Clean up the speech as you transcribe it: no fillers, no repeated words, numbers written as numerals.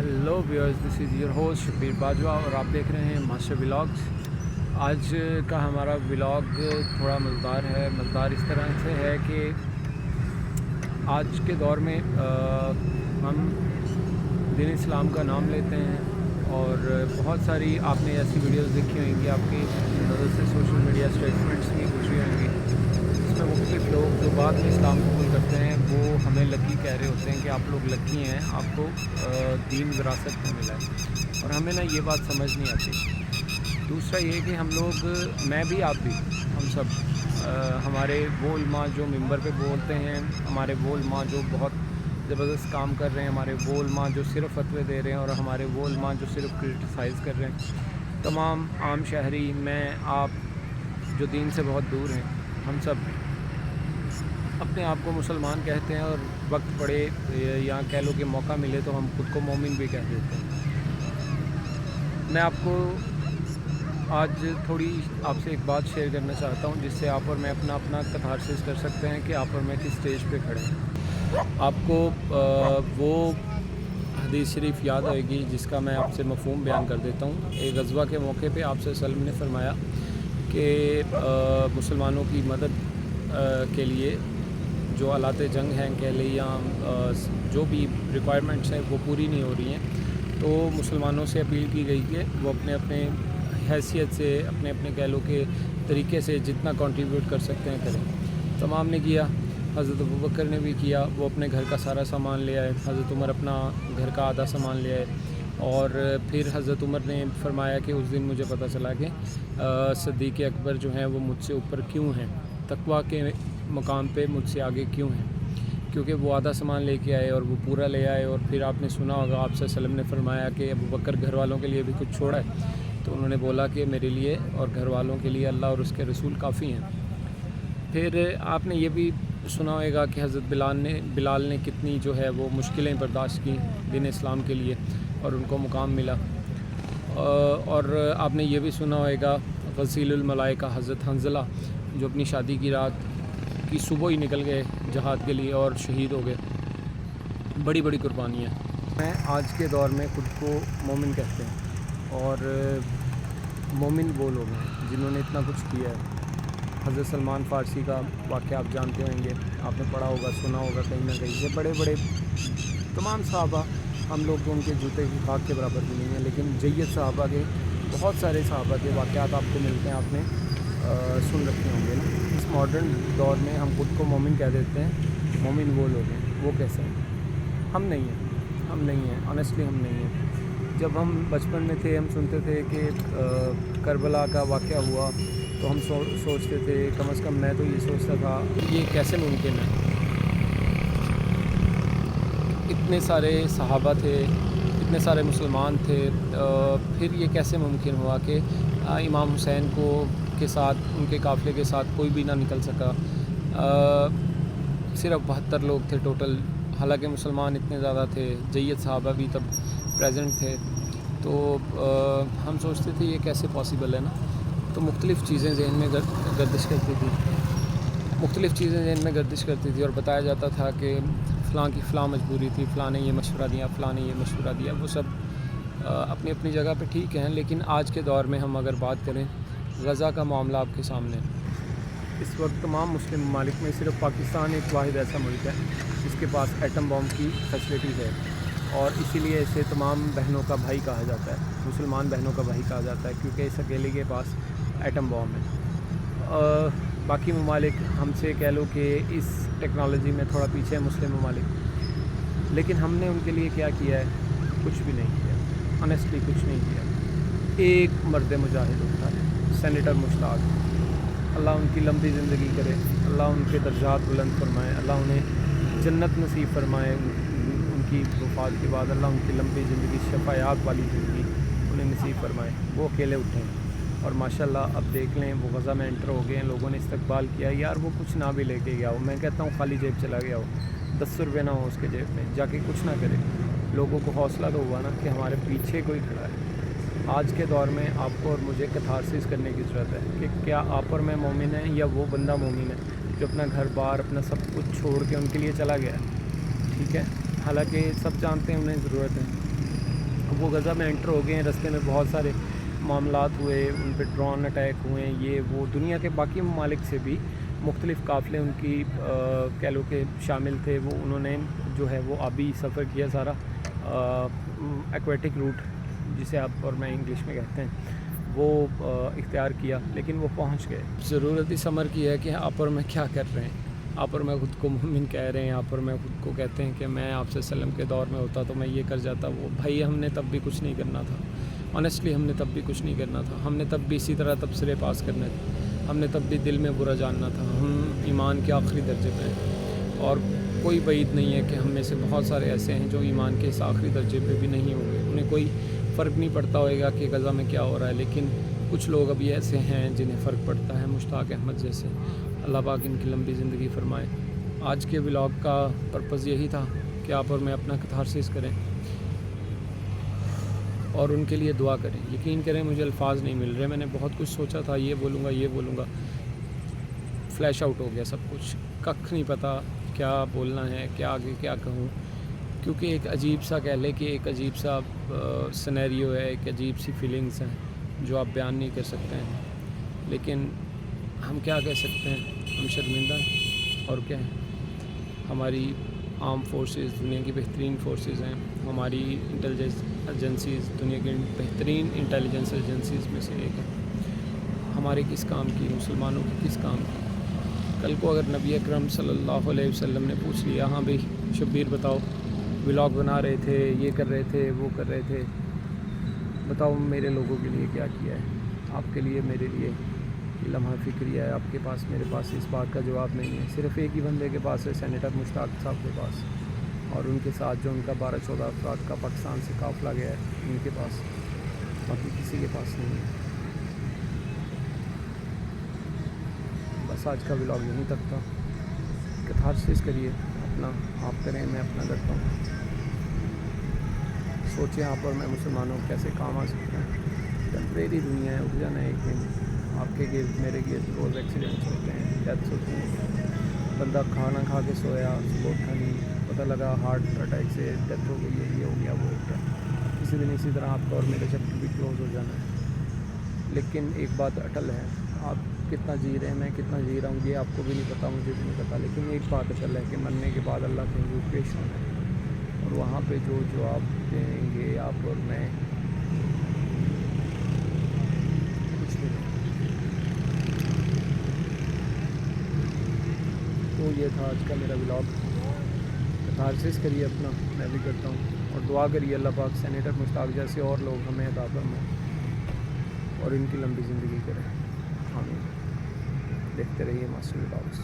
Hello viewers, this is your host Shabbir Bajwa और आप देख रहे हैं मास्टर व्लॉग्स। आज का हमारा व्लॉग थोड़ा मज़ेदार है। मज़ेदार इस तरह से है कि आज के दौर में हम दीन इस्लाम का नाम लेते हैं और बहुत सारी आपने ऐसी वीडियोस देखी होंगी, आपकी नज़र से सोशल मीडिया स्टेटमेंट्स भी गुजरी होंगी जिसमें मुख्तलिफ लोग जो बाद में इस्लाम कबूल करते हैं वो हमें लकी कह रहे होते हैं कि आप लोग लकी हैं, आपको दीन विरासत में मिला है। और हमें ना ये बात समझ नहीं आती। दूसरा ये कि हम लोग, मैं भी आप भी, हम सब हमारे वो उलमा जो मिंबर पे बोलते हैं, हमारे वो उलमा जो बहुत ज़बरदस्त काम कर रहे हैं, हमारे वो उलमा जो सिर्फ फतवे दे रहे हैं और हमारे वो उलमा जो सिर्फ क्रिटिसाइज़ कर रहे हैं, तमाम आम शहरी, मैं आप जो दीन से बहुत दूर हैं, हम सब अपने आप को मुसलमान कहते हैं और वक्त पड़े या कह लो कि मौका मिले तो हम खुद को मोमिन भी कह देते हैं। मैं आपको आज थोड़ी आपसे एक बात शेयर करना चाहता हूं जिससे आप और मैं अपना कथारसिस कर सकते हैं कि आप और मैं किस स्टेज पे खड़े हैं। आपको वो हदीस शरीफ याद आएगी जिसका मैं आपसे मफ़हूम बयान कर देता हूँ। एक ग़ज़वा के मौके पे आप सल्लल्लाहु ने फरमाया कि मुसलमानों की मदद के लिए जो आलात जंग हैं कह लें या जो भी रिक्वायरमेंट्स हैं वो पूरी नहीं हो रही हैं, तो मुसलमानों से अपील की गई कि वो अपने अपने हैसियत से, अपने अपने कह लो के तरीके से जितना कंट्रीब्यूट कर सकते हैं करें। तमाम ने किया, हज़रत अबू बकर ने भी किया, वो अपने घर का सारा सामान ले आए, हज़रत उमर अपना घर का आधा सामान ले आए और फिर हज़रत उमर ने फरमाया कि उस दिन मुझे पता चला कि सिद्दीक़ अकबर जो हैं वो मुझसे ऊपर क्यों हैं, तक़वा के मकाम पे मुझसे आगे क्यों हैं, क्योंकि वो आधा सामान लेके आए और वो पूरा ले आए। और फिर आपने सुना होगा आप सल्लल्लाहु अलैहि वसल्लम ने फरमाया कि अबू बकर घर वालों के लिए भी कुछ छोड़ा है, तो उन्होंने बोला कि मेरे लिए और घर वालों के लिए अल्लाह और उसके रसूल काफ़ी हैं। फिर आपने ये भी सुना होगा कि हज़रत बिलाल ने कितनी जो है वो मुश्किलें बर्दाश्त की दीन इस्लाम के लिए और उनको मुकाम मिला। और आपने ये भी सुना होगा ग़सीलुल मलाइका हज़रत हंज़ला जो अपनी शादी की रात की सुबह ही निकल गए जहाद के लिए और शहीद हो गए। बड़ी बड़ी कुर्बानियाँ हैं। आज के दौर में ख़ुद को मोमिन कहते हैं और मोमिन वो लोग हैं जिन्होंने इतना कुछ किया है। हज़रत सलमान फ़ारसी का वाक़या आप जानते होंगे, आपने पढ़ा होगा, सुना होगा कहीं ना कहीं। ये बड़े बड़े तमाम सहाबा, हम लोग तो उनके जूते की खाक के बराबर भी नहीं हैं, लेकिन जय्यद सहाबा के, बहुत सारे सहाबा के वाक़यात आपको मिलते हैं, आपने सुन रखे होंगे ना। इस मॉडर्न दौर में हम खुद को मोमिन कह देते हैं। मोमिन वो लोग हैं, वो कैसे हैं? हम नहीं हैं, हम नहीं हैं, ऑनेस्टली हम नहीं हैं। जब हम बचपन में थे हम सुनते थे कि करबला का वाक़या हुआ तो हम सोचते थे, कम से कम मैं तो ये सोचता था ये कैसे मुमकिन है। इतने सारे सहाबा थे, इतने सारे मुसलमान थे, फिर ये कैसे मुमकिन हुआ कि इमाम हुसैन के साथ, उनके काफ़िले के साथ कोई भी ना निकल सका। सिर्फ 72 लोग थे टोटल, हालांकि मुसलमान इतने ज़्यादा थे, जय्यद सहाबा भी तब प्रेजेंट थे। तो हम सोचते थे ये कैसे पॉसिबल है ना। तो मुख्तलिफ़ चीज़ें ज़हन में गर्दिश करती थी, मुख्तलिफ़ चीज़ें ज़हन में गर्दिश करती थी और बताया जाता था कि फ़लाँ की फ़लाँ मजबूरी थी, फ़लाँ ने ये मशवरा दिया, फ़लाँ ने ये मशवरा दिया। वो सब अपनी अपनी जगह पे ठीक हैं, लेकिन आज के दौर में हम अगर बात करें, गज़ा का मामला आपके सामने, इस वक्त तमाम मुस्लिम ममालिक में सिर्फ पाकिस्तान एक वाहिद ऐसा मुल्क है जिसके पास एटम बॉम्ब की फैसिलिटीज़ है और इसीलिए इसे तमाम बहनों का भाई कहा जाता है, मुसलमान बहनों का भाई कहा जाता है, क्योंकि इस अकेले के पास एटम बॉम्ब है। बाकी ममालिक हमसे कह लो कि इस टेक्नोलॉजी में थोड़ा पीछे है मुस्लिम ममालिक, लेकिन हमने उनके लिए क्या किया है? कुछ भी नहीं किया, ऑनेस्टली कुछ नहीं किया। एक मर्द मुजाहिद होता है, सेनेटर मुश्ताक, अल्लाह उनकी लंबी ज़िंदगी करे, अल्लाह उनके दर्जात बुलंद फरमाए, अल्लाह उन्हें जन्नत नसीब फरमाए। उनकी वफ़ात के बाद अल्लाह उनकी लंबी ज़िंदगी, शफ़ायात वाली ज़िंदगी उन्हें नसीब फरमाए। वो अकेले उठे और माशाल्लाह अब देख लें वो गज़ा में एंटर हो गए हैं, लोगों ने इस्तकबाल किया। यार वो कुछ ना भी लेके गया हो, मैं कहता हूँ खाली जेब चला गया हो, 10 रुपये ना हो उसके जेब में, जाके कुछ ना करे, लोगों को हौसला तो हुआ ना कि हमारे पीछे कोई खड़ा है। आज के दौर में आपको और मुझे कथारसिस करने की ज़रूरत है कि क्या आप और मैं मोमिन हैं या वो बंदा मोमिन है जो अपना घर बार, अपना सब कुछ छोड़ के उनके लिए चला गया है। ठीक है, हालांकि सब जानते हैं उन्हें ज़रूरत है, وہ غزہ میں انٹر ہو گئے ہیں. رستے میں بہت سارے معاملات ہوئے, ان پہ ڈرون اٹیک ہوئے ہیں, یہ وہ دنیا کے باقی ممالک سے بھی مختلف قافلے ان کی کہہ لو کہ شامل تھے. وہ انہوں نے جو ہے وہ آبی سفر کیا سارا, ایکویٹک روٹ جسے آپ اور میں انگلش میں کہتے ہیں, وہ اختیار کیا, لیکن وہ پہنچ گئے. ضرورت اس امر کی ہے کہ آپ اور میں کیا کر رہے ہیں. آپ اور میں خود کو مومن کہہ رہے ہیں, آپ اور میں خود کو کہتے ہیں کہ میں آپ سے وسلم کے دور میں ہوتا تو میں یہ کر جاتا. وہ بھائی ہم نے تب بھی کچھ نہیں کرنا تھا, آنیسٹلی ہم نے تب بھی کچھ نہیں کرنا تھا. ہم نے تب بھی اسی طرح تبصرے پاس کرنے تھے, ہم نے تب بھی دل میں برا جاننا تھا. ہم ایمان کے آخری درجے پہ ہیں, اور کوئی بعید نہیں ہے کہ ہم میں سے بہت سارے ایسے ہیں جو ایمان کے اس آخری درجے پہ بھی نہیں ہوں گے. انہیں کوئی فرق نہیں پڑتا ہوئے گا کہ غزہ میں کیا ہو رہا ہے, لیکن کچھ لوگ ابھی ایسے ہیں جنہیں فرق پڑتا ہے, مشتاق احمد جیسے. اللہ پاک ان کی لمبی زندگی فرمائے. آج کے ولاگ کا پرپز یہی تھا کہ آپ اور میں اپنا کتھارسس کریں اور ان کے لیے دعا کریں. یقین کریں مجھے الفاظ نہیں مل رہے. میں نے بہت کچھ سوچا تھا, یہ بولوں گا, فلیش آؤٹ ہو گیا سب کچھ. ککھ نہیں پتہ کیا بولنا ہے, کیا آگے کیا کہوں, کیونکہ ایک عجیب سا کہہ لے کہ ایک عجیب سا سینیریو ہے, ایک عجیب سی فیلنگس ہیں جو آپ بیان نہیں کر سکتے ہیں. لیکن ہم کیا کہہ سکتے ہیں, ہم شرمندہ ہیں اور کیا ہیں. ہماری آرم فورسز دنیا کی بہترین فورسز ہیں, ہماری انٹیلیجنس ایجنسیز دنیا کی بہترین انٹیلیجنس ایجنسیز میں سے ایک ہے. ہمارے کس کام کی, مسلمانوں کی کس کام کی. کل کو اگر نبی اکرم صلی اللہ علیہ وسلم نے پوچھ لیا, ہاں بھائی شبیر بتاؤ, ولاگ بنا رہے تھے, یہ کر رہے تھے, وہ کر رہے تھے, بتاؤ میرے لوگوں کے لیے کیا کیا ہے, آپ کے لیے میرے لیے لمحہ فکریہ ہے. آپ کے پاس میرے پاس اس بات کا جواب نہیں ہے. صرف ایک ہی بندے کے پاس ہے, سینیٹر مشتاق صاحب کے پاس, اور ان کے ساتھ جو ان کا 12-14 افراد کا پاکستان سے قافلہ گیا ہے ان کے پاس. باقی کسی کے پاس نہیں ہے. بس آج کا ولاگ یہیں تک تھا. کتھارسس کریے اپنا, آپ کریں, میں اپنا کرتا ہوں. سوچیں آپ اور میں مسلمانوں کیسے کام آ سکتے ہیں. ٹیمپریری دنیا ہے, اٹھ جانا ہے ایک دن. آپ کے گرد میرے گرد روز ایکسیڈنٹس ہوتے ہیں, ڈیتھس ہوتی ہیں. بندہ کھانا کھا کے سویا, صبح اٹھا نہیں, پتہ لگا ہارٹ اٹیک سے ڈیتھ ہو گئی ہے, یہ ہو گیا, وہ ہو گیا. کسی دن اسی طرح آپ کا اور میرا چیپٹر بھی کلوز ہو جانا ہے. لیکن ایک بات اٹل ہے, آپ کتنا جی رہے ہیں, میں کتنا جی رہا ہوں, یہ آپ کو بھی نہیں پتہ, مجھے بھی نہیں پتہ. لیکن ایک بات اٹل ہے کہ مرنے کے بعد اللہ کے حضور پیش ہونا ہے, اور وہاں پہ جو جواب دیں گے آپ اور میں, کچھ بھی نہیں. تو یہ تھا آج کا میرا ولاگ. کتھارسس کریے اپنا, میں بھی کرتا ہوں, اور دعا کریے اللہ پاک سینیٹر مشتاق جیسے اور لوگ ہمیں عطا فرمائیں اور ان کی لمبی زندگی کریں. آمین. دیکھتے رہیے ماسٹر ولاگس.